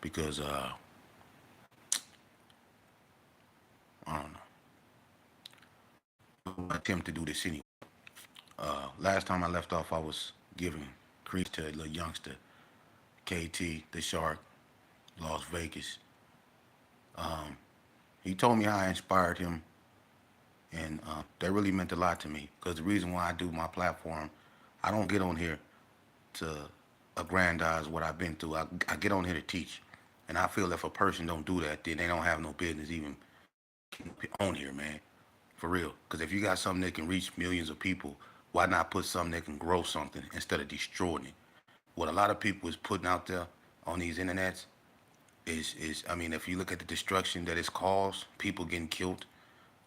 because I don't know. I'm gonna attempt to do this anyway. Last time I left off, I was giving credence to a little youngster, KT, the Shark, Las Vegas. He told me how I inspired him, and that really meant a lot to me. Because the reason why I do my platform, I don't get on here to aggrandize what I've been through. I get on here to teach, and I feel if a person don't do that, then they don't have no business even on here, man. For real. Because if you got something that can reach millions of people, why not put something that can grow something instead of destroying it? What a lot of people is putting out there on these internets is I mean, if you look at the destruction that it's caused, people getting killed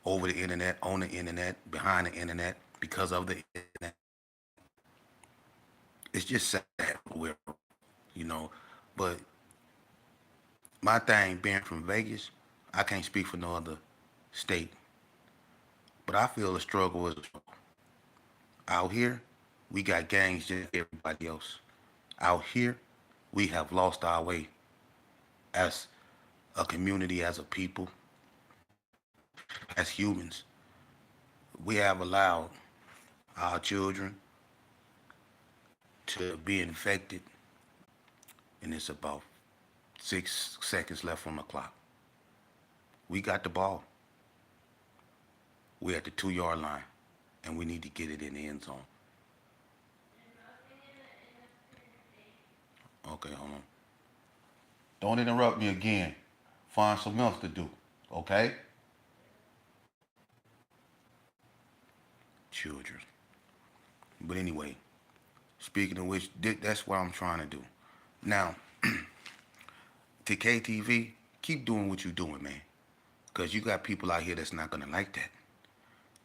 over the internet, on the internet, behind the internet, because of the internet, it's just sad where, you know. But my thing being from Vegas, I can't speak for no other state, but I feel the struggle is a struggle. Out here, we got gangs just like everybody else. Out here, we have lost our way as a community, as a people, as humans. We have allowed our children to be infected, and it's about 6 seconds left on the clock. We got the ball. We're at the 2 yard line, and we need to get it in the end zone. Okay, hold on. Don't interrupt me again. Find something else to do. Okay? Children. But anyway, speaking of which, that's what I'm trying to do. Now, to KTV, keep doing what you're doing, man. Because you got people out here that's not going to like that.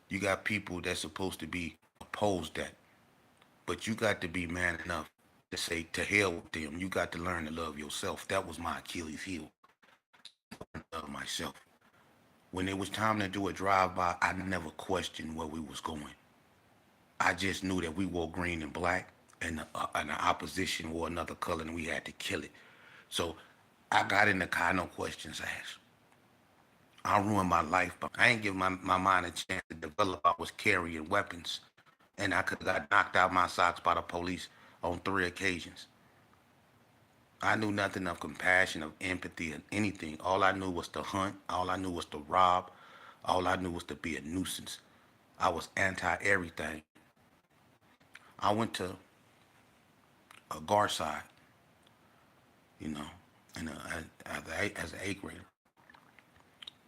You got people that's supposed to be opposed that. But you got to be man enough to say, to hell with them. You got to learn to love yourself. That was my Achilles heel. Love myself. When it was time to do a drive-by, I never questioned where we was going. I just knew that we wore green and black, and the opposition wore another color, and we had to kill it. So I got in the car, no questions asked. I ruined my life, but I ain't give my mind a chance to develop. I was carrying weapons, and I could have got knocked out my socks by the police on 3 occasions. I knew nothing of compassion, of empathy, and anything. All I knew was to hunt. All I knew was to rob. All I knew was to be a nuisance. I was anti everything. I went to a Garside, you know, and as an eighth grader.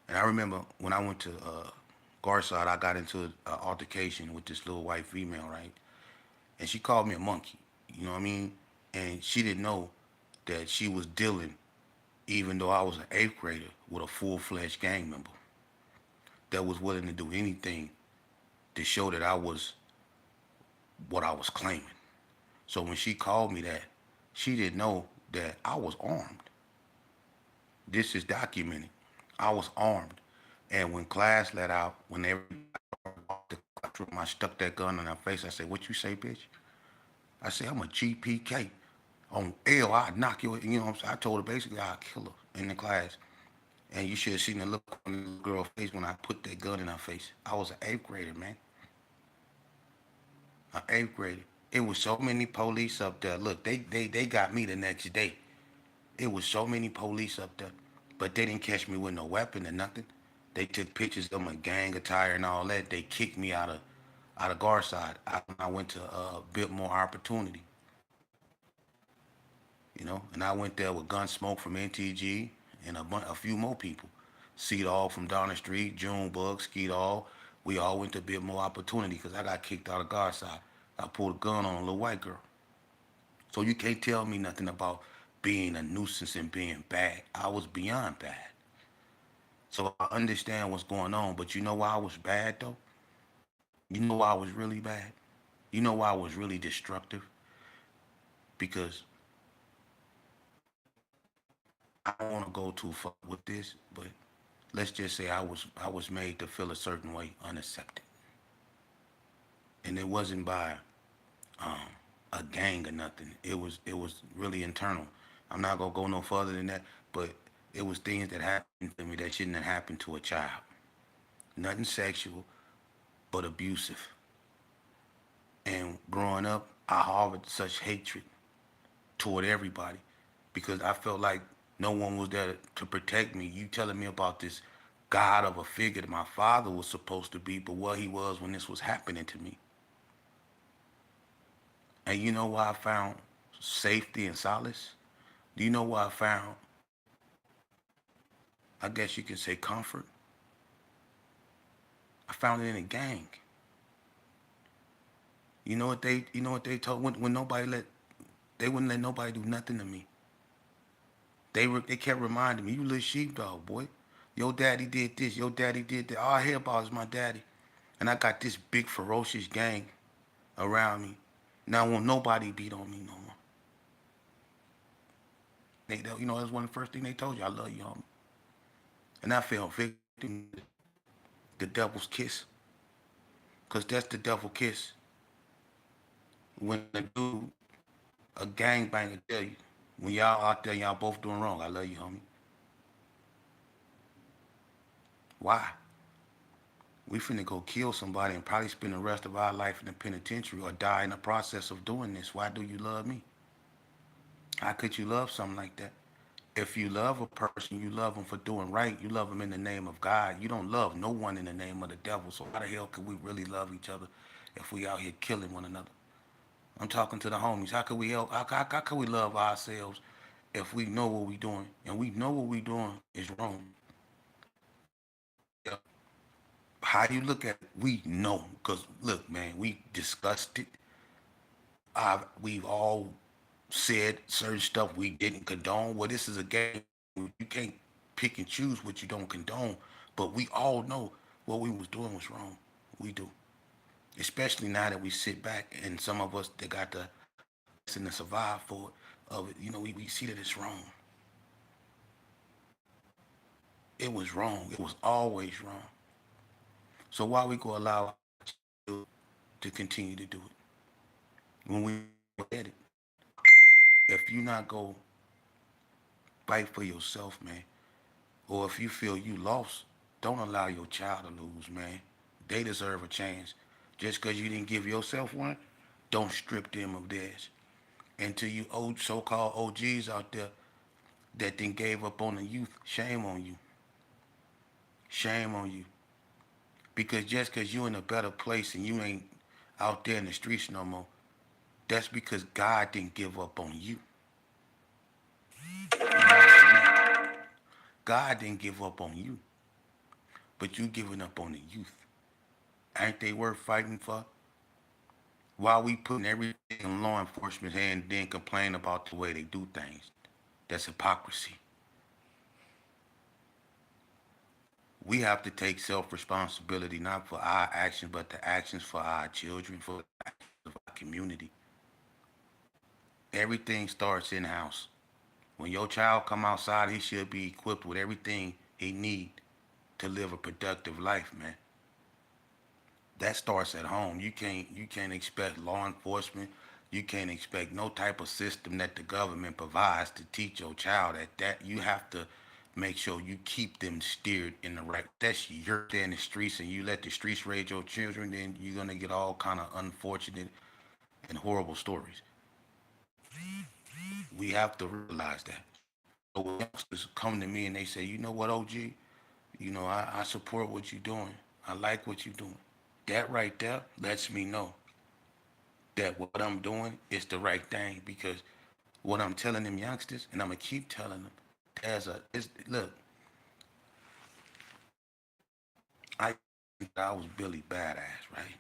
And I remember when I went to Garside, I got into an altercation with this little white female, right? And she called me a monkey. You know what I mean? And she didn't know that she was dealing, even though I was an eighth grader, with a full-fledged gang member that was willing to do anything to show that I was what I was claiming. So when she called me that, she didn't know that I was armed. This is documented. I was armed. And when class let out, when everybody walked the classroom, I stuck that gun in her face. I said, "What you say, bitch?" I said, "I'm a GPK. On L, I'd knock you, you know what I'm saying?" I told her basically I'd kill her in the class. And you should have seen the look on the little girl's face when I put that gun in her face. I was an eighth grader, man. An eighth grader. It was so many police up there. Look, they got me the next day. It was so many police up there. But they didn't catch me with no weapon or nothing. They took pictures of my gang attire and all that. They kicked me out of Garside. I went to bit more opportunity, you know. And I went there with Gunsmoke from NTG and a few more people. Seed All from Donner Street, Junebug, Skeet All. We all went to bit more opportunity because I got kicked out of Garside. I pulled a gun on a little white girl. So you can't tell me nothing about being a nuisance and being bad. I was beyond bad. So I understand what's going on, but you know why I was bad though? You know why I was really bad? You know why I was really destructive? Because I don't want to go too far with this, but let's just say I was made to feel a certain way, unaccepted, and it wasn't by um, a gang or nothing. It was really internal. I'm not gonna go no further than that, but it was things that happened to me that shouldn't have happened to a child. Nothing sexual, but abusive. And growing up, I harbored such hatred toward everybody because I felt like no one was there to protect me. You telling me about this God of a figure that my father was supposed to be, but what he was when this was happening to me. And you know why I found safety and solace? Do you know why I found, I guess you could say, comfort? I found it in a gang. You know what they told when nobody let they wouldn't let nobody do nothing to me. They kept reminding me, you little sheepdog boy. Your daddy did this. Your daddy did that. All I hear about is my daddy. And I got this big ferocious gang around me. Now won't nobody beat on me no more. That's one of the first thing they told you. I love you, homie. And I fell victim to the devil's kiss. Cause that's the devil kiss. When a dude, a gangbanger tell you, when y'all out there, y'all both doing wrong, I love you, homie. Why? We finna go kill somebody and probably spend the rest of our life in the penitentiary or die in the process of doing this. Why do you love me? How could you love something like that? If you love a person, you love them for doing right. You love them in the name of God. You don't love no one in the name of the devil. So how the hell could we really love each other if we out here killing one another? I'm talking to the homies. How could we help? How could we love ourselves if we know what we doing and we know what we doing is wrong? Yeah. How you look at it, we know. Cause look, man, we discussed it. We've all said certain stuff we didn't condone. Well, this is a game. You can't pick and choose what you don't condone. But we all know what we was doing was wrong. We do. Especially now that we sit back and some of us that got the lesson to survive for it, of it, we see that it's wrong. It was wrong. It was always wrong. So why we go allow to continue to do it when we at it? If you not go fight for yourself, man, or if you feel you lost, don't allow your child to lose, man. They deserve a chance. Just because you didn't give yourself one, don't strip them of theirs. And to you old so-called OGs out there that then gave up on the youth, shame on you. Shame on you. Because just because you in a better place and you ain't out there in the streets no more, that's because God didn't give up on you. God didn't give up on you, but you giving up on the youth. Ain't they worth fighting for? While we putting everything in law enforcement's hand and then complain about the way they do things. That's hypocrisy. We have to take self-responsibility not for our actions, but the actions for our children, for the actions of our community. Everything starts in-house. When your child come outside, he should be equipped with everything he need to live a productive life, man. That starts at home. You can't expect law enforcement. You can't expect no type of system that the government provides to teach your child at that. You have to make sure you keep them steered in the right. That's you're there in the streets and you let the streets raise your children, then you're gonna get all kind of unfortunate and horrible stories. We have to realize that. So when youngsters come to me and they say, you know what, OG, I support what you're doing. I like what you're doing. That right there lets me know that what I'm doing is the right thing because what I'm telling them youngsters, and I'm gonna keep telling them, look, I was Billy Badass, right?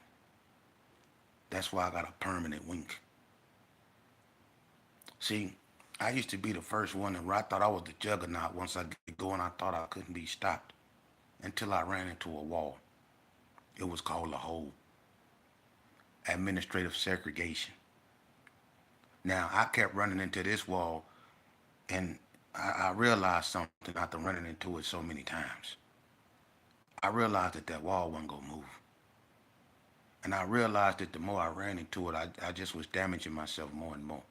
That's why I got a permanent wink. See, I used to be the first one that I thought I was the juggernaut. Once I get going, I thought I couldn't be stopped until I ran into a wall. It was called a hole, administrative segregation. Now I kept running into this wall, and I realized something after running into it so many times. I realized that that wall wasn't gonna move. And I realized that the more I ran into it, I just was damaging myself more and more.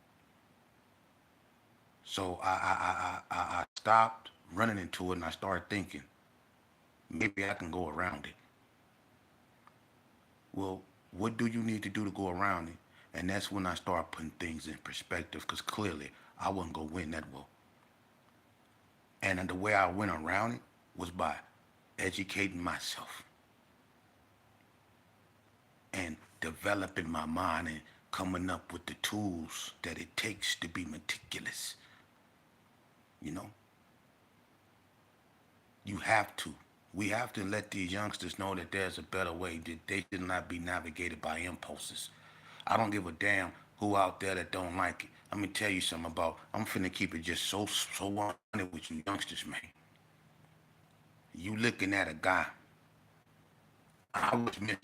So I stopped running into it and I started thinking, maybe I can go around it. Well, what do you need to do to go around it? And that's when I started putting things in perspective because clearly I wasn't going to win that war. And the way I went around it was by educating myself and developing my mind and coming up with the tools that it takes to be meticulous. You know, you have to. We have to let these youngsters know that there's a better way, that they should not be navigated by impulses. I don't give a damn who out there that don't like it. Let me tell you something about, I'm finna keep it just so 100 with you youngsters, man. You looking at a guy, I was Mr.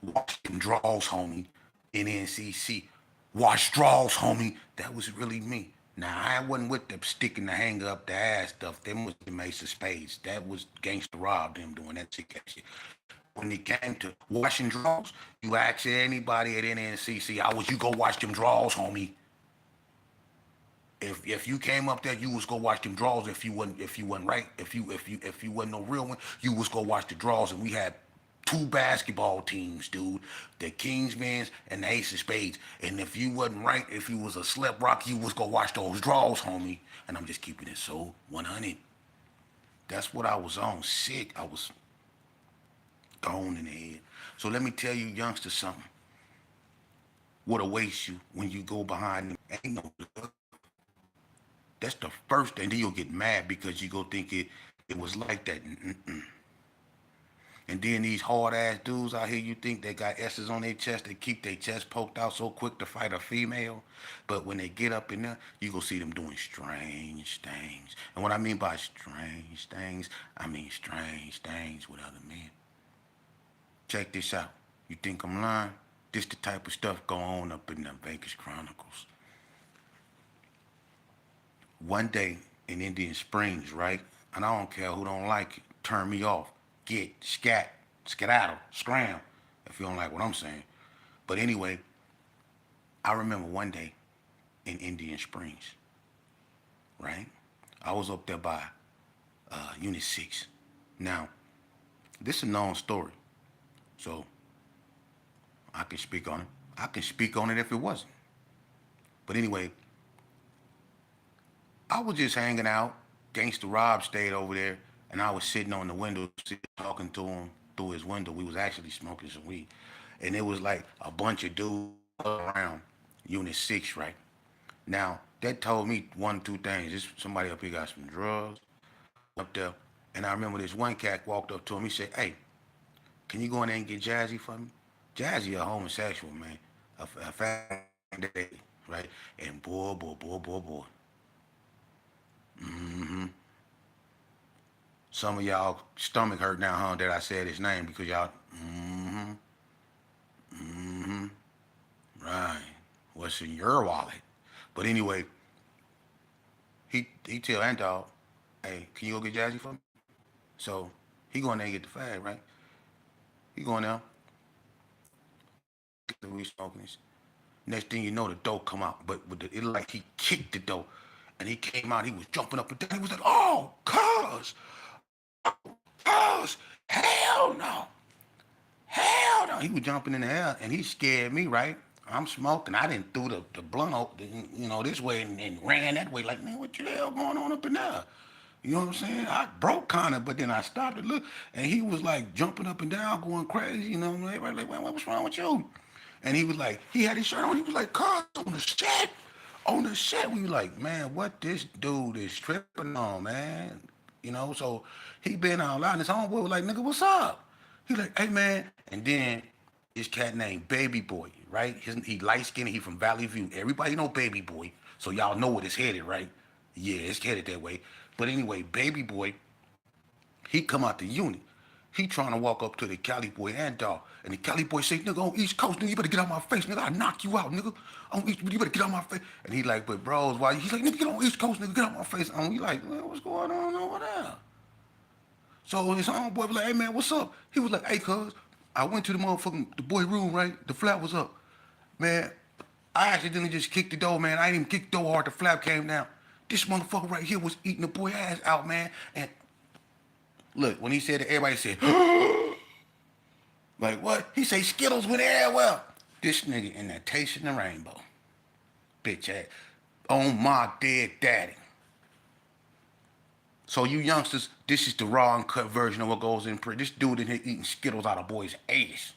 Wash them draws, homie, NNCC. Wash draws, homie. That was really me. Now, I wasn't with the sticking the hanger up the ass stuff. Them was the Mace of Spades. That was Gangsta Rob, them doing that shit. When it came to washing draws, you ask anybody at NNCC, I was, you go wash them draws, homie. If you came up there, you was go watch them draws. If you wasn't right, if you wasn't no real one, you was go watch the draws. And we had two basketball teams, dude, the Kingsmen's and the Ace of Spades. And if you wasn't right, if you was a slip rock, you was go watch those draws, homie. And I'm just keeping it so 100. That's what I was on. Sick. I was gone in the head. So let me tell you, youngsters, something. What awaits you when you go behind them ain't no love. That's the first thing. Then you'll get mad because you go think it was like that. Mm-mm. And then these hard ass dudes out here, you think they got S's on their chest, they keep their chest poked out so quick to fight a female. But when they get up in there, you go see them doing strange things. And what I mean by strange things, I mean strange things with other men. Check this out. You think I'm lying? This the type of stuff going on up in the Vegas Chronicles. One day in Indian Springs, right? And I don't care who don't like it. Turn me off. Get, skedaddle, scram, if you don't like what I'm saying. But anyway, I remember one day in Indian Springs, right? I was up there by Unit 6. Now, this is a known story, so I can speak on it. I can speak on it if it wasn't. But anyway, I was just hanging out. Gangsta Rob stayed over there, and I was sitting on the window seat talking to him through his window. We was actually smoking some weed, and it was like a bunch of dudes around Unit 6, right? Now, that told me one, two things. This somebody up here got some drugs up there. And I remember this one cat walked up to him. He said, "Hey, can you go in there and get Jazzy for me?" Jazzy a homosexual, man. A fat day, right? And boy. Mm-hmm. Some of y'all stomach hurt now, huh, that I said his name because y'all, mm-hmm, mm-hmm, right. What's in your wallet? But anyway, he tell Ant Dog, hey, can you go get Jazzy for me? So he going there and get the fag, right? He going there, get the weed smoking this. Next thing you know, the dough come out, but it like he kicked the dough, and he came out. He was jumping up and down. He was like, "Oh, cuz, hell no, hell no!" He was jumping in the air, and he scared me. Right? I'm smoking. I didn't threw the blunt up, this way and ran that way. Like, man, what the hell going on up in there? You know what I'm saying? I broke kind of, but then I stopped and looked, and he was like jumping up and down, going crazy. You know, everybody like, what's wrong with you? And he was like, he had his shirt on. He was like, "Cuz, on the set, on the set." We were like, man, what this dude is tripping on, man? So he been all out, and his homeboy was like, "Nigga, what's up?" He like, "Hey, man." And then this cat named Baby Boy, right? He light skinned. He from Valley View. Everybody know Baby Boy, so y'all know what it's headed, right? Yeah, it's headed that way. But anyway, Baby Boy, he come out the unit. He trying to walk up to the Cali boy and dog. And the Cali boy say, "Nigga, on East Coast, nigga, you better get out my face, nigga. I knock you out, nigga. On East, you better get out my face." And he like, "But bros, why?" He's like, "Nigga, get on East Coast, nigga, get out my face." And we like, "Man, what's going on over there?" So his homeboy was like, "Hey man, what's up?" He was like, "Hey, cuz, I went to the boy room, right? The flap was up. Man, I accidentally just kicked the door, man. I didn't even kick the door hard. The flap came down. This motherfucker right here was eating the boy ass out, man. And look, when he said it, everybody said, like what? He say Skittles with air well. This nigga in that tasting the rainbow. Bitch ass. On my dead daddy. So you youngsters, this is the raw uncut version of what goes in prison. This dude in here eating Skittles out of boys' ass.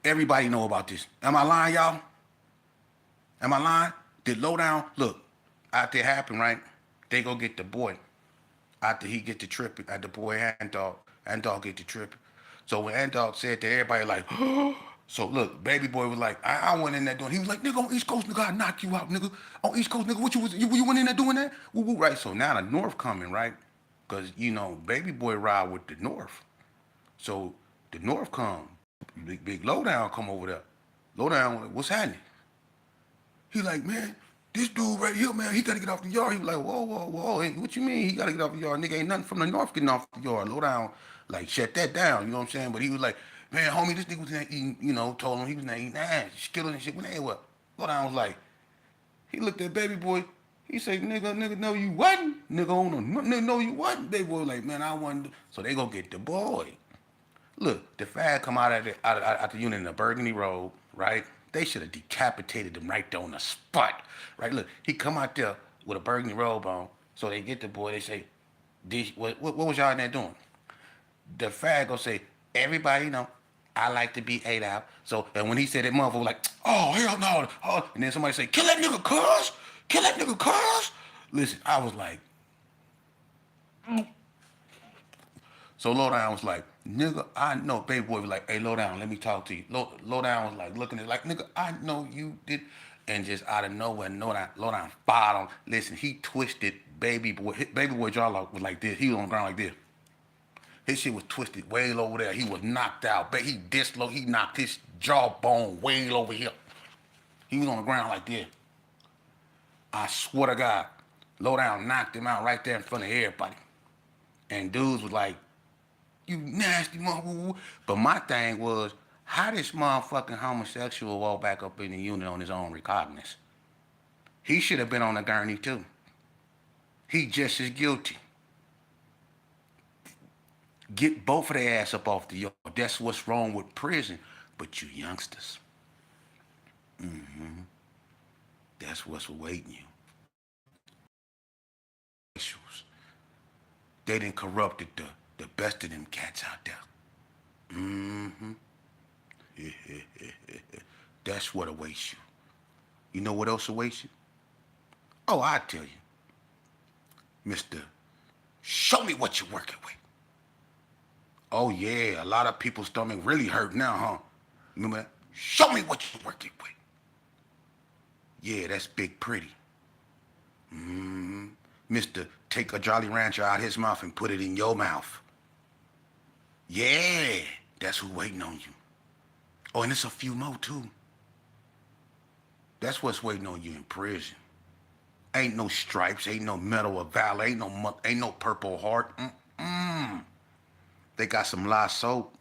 Everybody know about this. Am I lying, y'all? Am I lying? Did Lowdown, look, after it happened, right? They go get the boy. After he get the tripping, at the boy Ant Dog get the tripping. So when Ant Dog said to everybody like, so look, baby boy was like, I went in there doing. He was like, nigga on East Coast, nigga, I knock you out, nigga. On East Coast, nigga, what you went in there doing that? Woo woo, right? So now the North coming, right? Cause you know, baby boy ride with the North. So the North come, big Lowdown come over there. Lowdown, what's happening? He like, man, this dude right here, man, he gotta get off the yard. He was like, whoa. Hey, what you mean? He gotta get off the yard. Nigga ain't nothing from the North getting off the yard. Low down, like, shut that down. You know what I'm saying? But he was like, man, homie, this nigga was in there eating, you know, told him he was in there eating ass, skillet and shit. When they what? Low down was like, he looked at baby boy. He said, nigga, no, you wasn't. Nigga, nigga, no, you wasn't. Baby boy like, man, I wasn't. So they go get the boy. Look, the fag come out the unit in a burgundy robe, right? They should have decapitated him right there on the spot, right? Look, he come out there with a burgundy robe on, so they get the boy. They say, what was y'all in there doing? The fag go say, everybody know, I like to be ate out. So, and when he said that, motherfucker was like, oh hell no, oh, and then somebody say, kill that nigga, cuz, kill that nigga, cuz. Listen, I was like, so Lowdown was like, nigga, I know. Baby boy was like, hey, Lowdown, let me talk to you. Lowdown was like looking at it like, nigga, I know you did. And just out of nowhere, Lowdown fired on. Listen, he twisted baby boy jaw was like this. He was on the ground like this. His shit was twisted way over there. He was knocked out. But he knocked his jawbone way over here. He was on the ground like this. I swear to God, Lowdown knocked him out right there in front of everybody. And dudes was like, you nasty motherfucker. But my thing was, how this motherfucking homosexual walk back up in the unit on his own recognizance? He should have been on the gurney too. He just as guilty. Get both of their ass up off the yard. That's what's wrong with prison. But you youngsters, that's what's awaiting you. They done corrupted the best of them cats out there. Mm-hmm. That's what awaits you. You know what else awaits you? Oh, I tell you, Mister, show me what you're working with. Oh yeah, a lot of people's stomach really hurt now, huh? Remember that? Show me what you're working with. Yeah, that's Big Pretty. Mister, take a Jolly Rancher out his mouth and put it in your mouth. Yeah, that's who's waiting on you. Oh, and there's a few more too. That's what's waiting on you in prison. Ain't no stripes, ain't no medal of valor, ain't no purple heart. They got some lye soap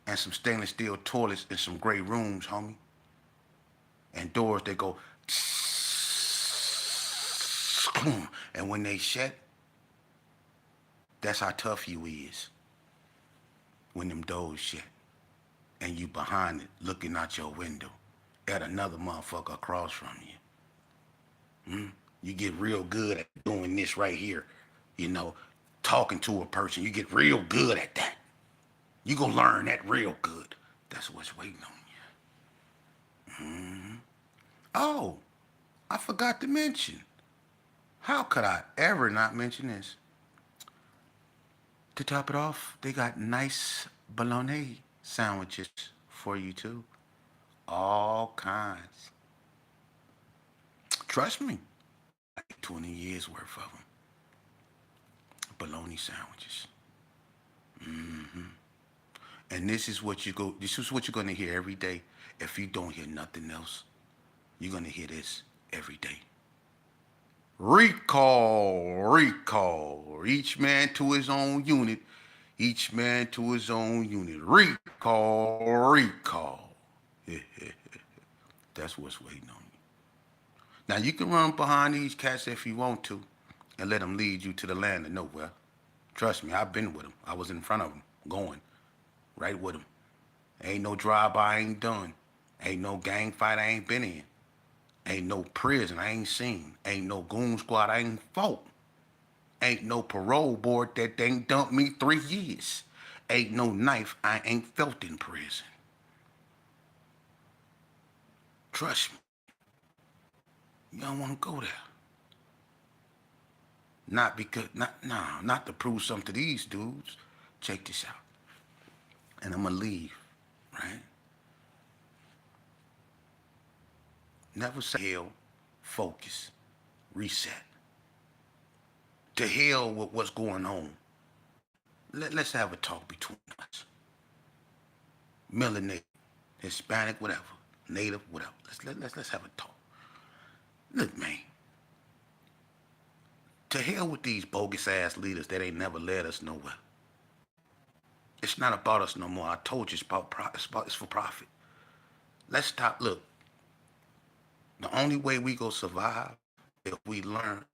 and some stainless steel toilets in some gray rooms, homie. And doors that go, and when they shut, that's how tough you is. When them doors shut and you behind it looking out your window at another motherfucker across from you. You get real good at doing this right here. You know, talking to a person. You get real good at that. You gonna learn that real good. That's what's waiting on you. Oh, I forgot to mention. How could I ever not mention this? To top it off, they got nice bologna sandwiches for you too. All kinds. Trust me, 20 years worth of them. Bologna sandwiches. And this is what you're gonna hear every day. If you don't hear nothing else, you're gonna hear this every day. Recall. Each man to his own unit. Each man to his own unit. Recall. That's what's waiting on you. Now you can run behind these cats if you want to, and let them lead you to the land of nowhere. Trust me, I've been with them. I was in front of them, going right with them. Ain't no drive-by I ain't done. Ain't no gang fight I ain't been in. Ain't no prison I ain't seen. Ain't no goon squad I ain't fought. Ain't no parole board that ain't dumped me 3 years. Ain't no knife I ain't felt in prison. Trust me, you don't want to go there. Not because, not to prove something to these dudes. Check this out. And I'm going to leave, right? Never say hell, focus, reset. To hell with what's going on. Let's have a talk between us. Melanated, Hispanic, whatever, Native, whatever. Let's have a talk. Look, man. To hell with these bogus ass leaders that ain't never led us nowhere. It's not about us no more. I told you it's for profit. Let's stop. Look, the only way we go survive if we learn.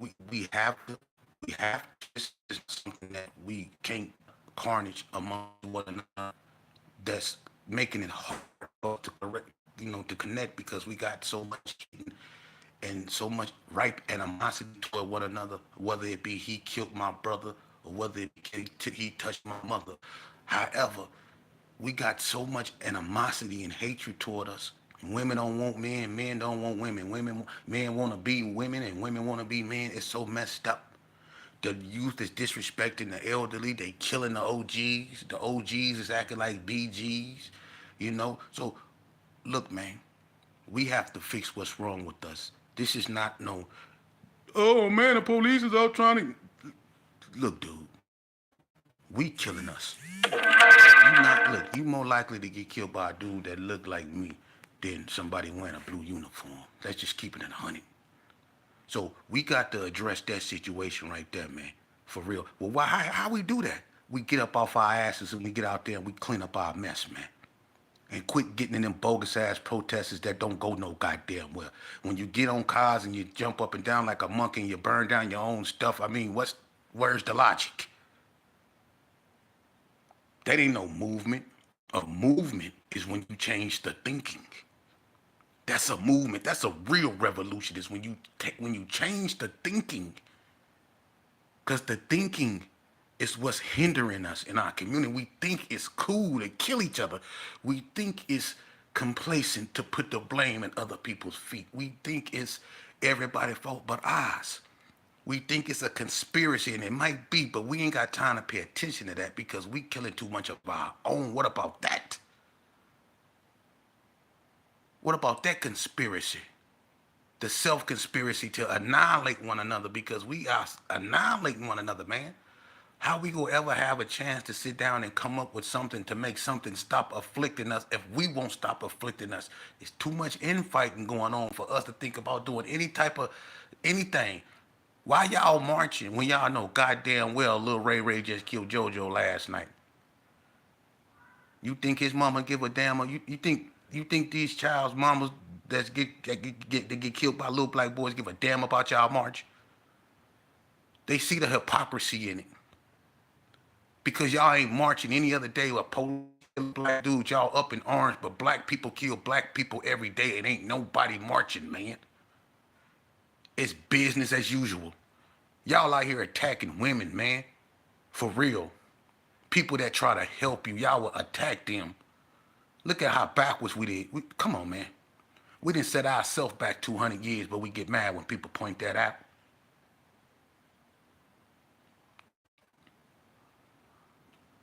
This is something that we can't carnage among one another. That's making it hard to correct, to connect because we got so much and so much ripe animosity toward one another, whether it be he killed my brother or whether it be he touched my mother. However, we got so much animosity and hatred toward us. Women don't want men, men don't want women. Men want to be women and women want to be men. It's so messed up. The youth is disrespecting the elderly. They killing the OGs. The OGs is acting like BGs, So, look, man, we have to fix what's wrong with us. This is not no, oh, man, the police is out trying to. Look, dude, we killing us. You more likely to get killed by a dude that look like me than somebody wearing a blue uniform. Let's just keep it at 100. So we got to address that situation right there, man. For real. Well, how we do that? We get up off our asses and we get out there and we clean up our mess, man. And quit getting in them bogus ass protesters that don't go no goddamn well. When you get on cars and you jump up and down like a monkey and you burn down your own stuff, I mean, where's the logic? That ain't no movement. A movement is when you change the thinking. That's a movement. That's a real revolution. Is when you change the thinking. Because the thinking is what's hindering us in our community. We think it's cool to kill each other. We think it's complacent to put the blame in other people's feet. We think it's everybody's fault but ours. We think it's a conspiracy, and it might be, but we ain't got time to pay attention to that because we killing too much of our own. What about that? What about that conspiracy? The self-conspiracy to annihilate one another because we are annihilating one another, man. How we gonna ever have a chance to sit down and come up with something to make something stop afflicting us if we won't stop afflicting us? It's too much infighting going on for us to think about doing any type of anything. Why y'all marching when y'all know goddamn well Lil Ray Ray just killed JoJo last night? You think his mama give a damn? You think these child's mamas that get killed by little black boys give a damn about y'all march? They see the hypocrisy in it. Because y'all ain't marching any other day with police black dudes, y'all up in arms, but black people kill black people every day and ain't nobody marching, man. It's business as usual. Y'all out here attacking women, man. For real. People that try to help you, y'all will attack them. Look at how backwards we did. Come on, man. We didn't set ourselves back 200 years, but we get mad when people point that out.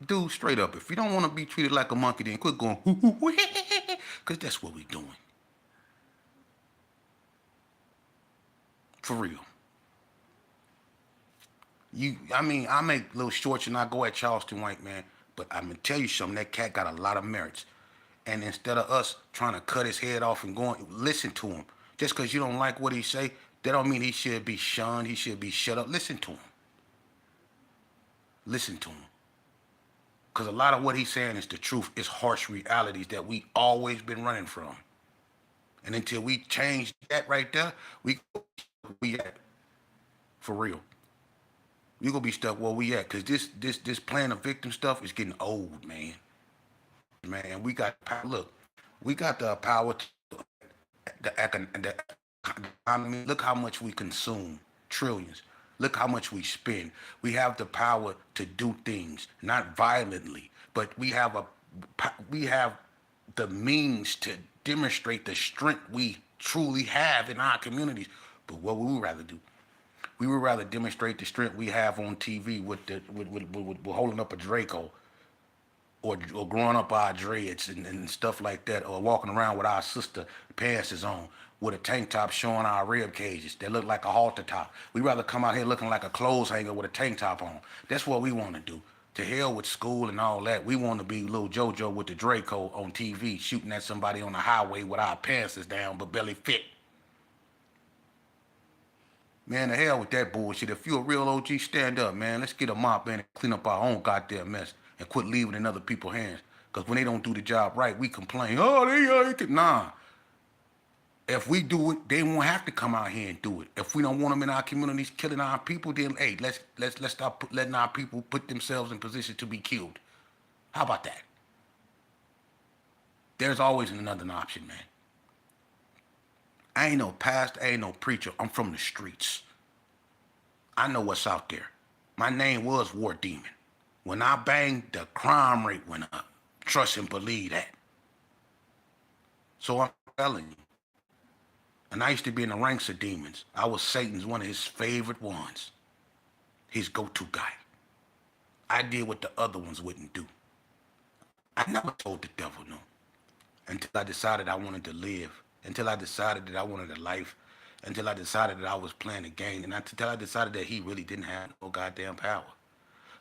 Dude, straight up, if you don't want to be treated like a monkey, then quit going, because that's what we doing. For real. I make little shorts and I go at Charleston White, man. But I'm going to tell you something, that cat got a lot of merits. And instead of us trying to cut his head off and going, listen to him. Just because you don't like what he say, that don't mean he should be shunned. He should be shut up. Listen to him. Listen to him. Because a lot of what he's saying is the truth. It's harsh realities that we always been running from. And until we change that right there, we at for real. We gonna be stuck where we at, cause this playing a victim stuff is getting old, man. Man, we got look, we got the power to the economy. Look how much we consume, trillions. Look how much we spend. We have the power to do things, not violently, but we have the means to demonstrate the strength we truly have in our communities. But what would we rather do? We would rather demonstrate the strength we have on TV with holding up a Draco, or growing up our dreads and stuff like that, or walking around with our sister pants is on with a tank top showing our rib cages that look like a halter top. We rather come out here looking like a clothes hanger with a tank top on. That's what we want to do. To hell with school and all that. We want to be little JoJo with the Draco on TV shooting at somebody on the highway with our pants is down but belly fit. Man, the hell with that bullshit. If you a real OG, stand up, man. Let's get a mop in and clean up our own goddamn mess and quit leaving it in other people's hands. Because when they don't do the job right, we complain. Oh, nah. If we do it, they won't have to come out here and do it. If we don't want them in our communities killing our people, then hey, let's stop letting our people put themselves in position to be killed. How about that? There's always another option, man. I ain't no pastor, I ain't no preacher. I'm from the streets. I know what's out there. My name was War Demon. When I banged, the crime rate went up. Trust and believe that. So I'm telling you. And I used to be in the ranks of demons. I was Satan's one of his favorite ones. His go-to guy. I did what the other ones wouldn't do. I never told the devil no. Until I decided I wanted to live. Until I decided that I wanted a life. Until I decided that I was playing a game. And until I decided that he really didn't have no goddamn power.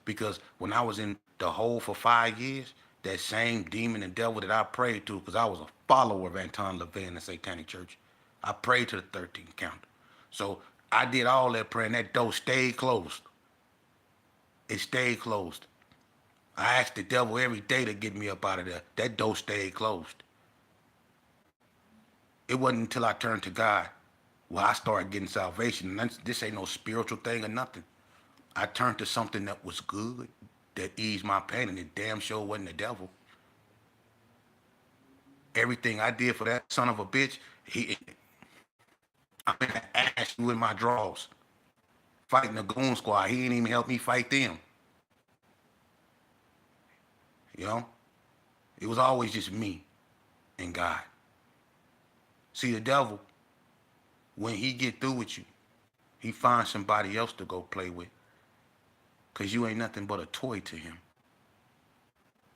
Because when I was in the hole for 5 years, that same demon and devil that I prayed to, because I was a follower of Anton LaVey in the Satanic Church, I prayed to the 13th count. So I did all that praying. That door stayed closed. It stayed closed. I asked the devil every day to get me up out of there. That door stayed closed. It wasn't until I turned to God where I started getting salvation. And this ain't no spiritual thing or nothing. I turned to something that was good, that eased my pain, and it damn sure wasn't the devil. Everything I did for that son of a bitch, I'm in the ash with my draws, fighting the goon squad. He didn't even help me fight them. You know? It was always just me and God. See, the devil, when he get through with you, he finds somebody else to go play with. Because you ain't nothing but a toy to him.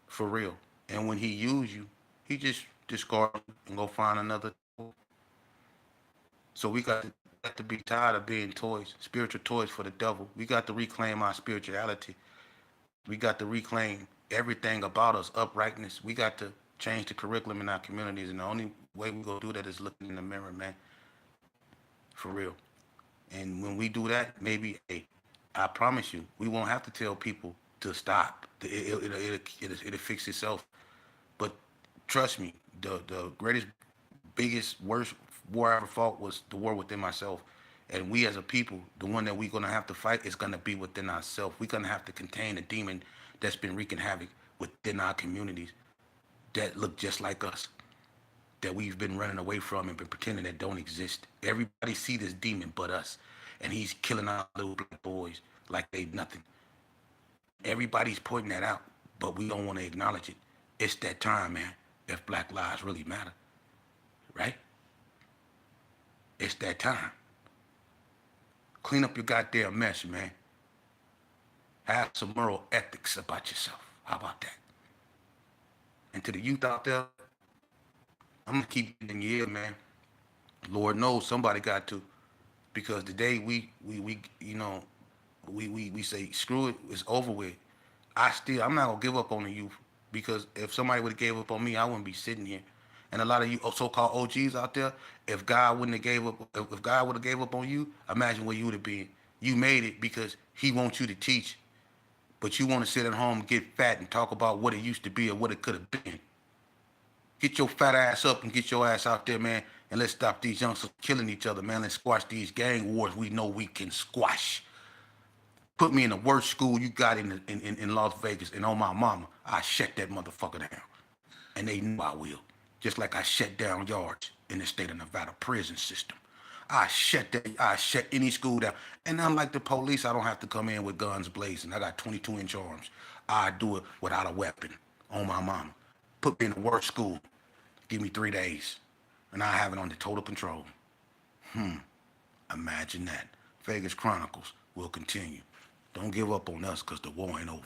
For real. And when he use you, he just discard you and go find another toy. So we got to be tired of being toys, spiritual toys for the devil. We got to reclaim our spirituality. We got to reclaim everything about us, uprightness. We got to change the curriculum in our communities. And the only way we gonna do that is looking in the mirror, man. For real. And when we do that, maybe, hey, I promise you, we won't have to tell people to stop. It'll fix itself. But trust me, the greatest, biggest, worst war I ever fought was the war within myself. And we as a people, the one that we're going to have to fight is going to be within ourselves. We're going to have to contain a demon that's been wreaking havoc within our communities that look just like us, that we've been running away from and been pretending that don't exist. Everybody see this demon but us. And he's killing our little black boys like they nothing. Everybody's pointing that out, but we don't want to acknowledge it. It's that time, man, if black lives really matter, right? It's that time. Clean up your goddamn mess, man. Have some moral ethics about yourself. How about that? And to the youth out there, I'm going to keep it in your ear, man. Lord knows somebody got to. Because today we say, screw it, it's over with. I'm not going to give up on the youth. Because if somebody would have gave up on me, I wouldn't be sitting here. And a lot of you so-called OGs out there, if God wouldn't have gave up, if God would have gave up on you, imagine where you would have been. You made it because he wants you to teach, but you want to sit at home and get fat and talk about what it used to be or what it could have been. Get your fat ass up and get your ass out there, man, And let's stop these youngsters killing each other, man. Let's squash these gang wars we know we can squash. Put me in the worst school you got in Las Vegas, and on my mama, I shut that motherfucker down. And they know I will. Just like I shut down yards in the state of Nevada prison system. I shut any school down. And unlike the police, I don't have to come in with guns blazing. I got 22-inch arms. I do it without a weapon on my mama. Put me in the worst school. Give me 3 days. And I have it under total control. Imagine that. Vegas Chronicles will continue. Don't give up on us because the war ain't over.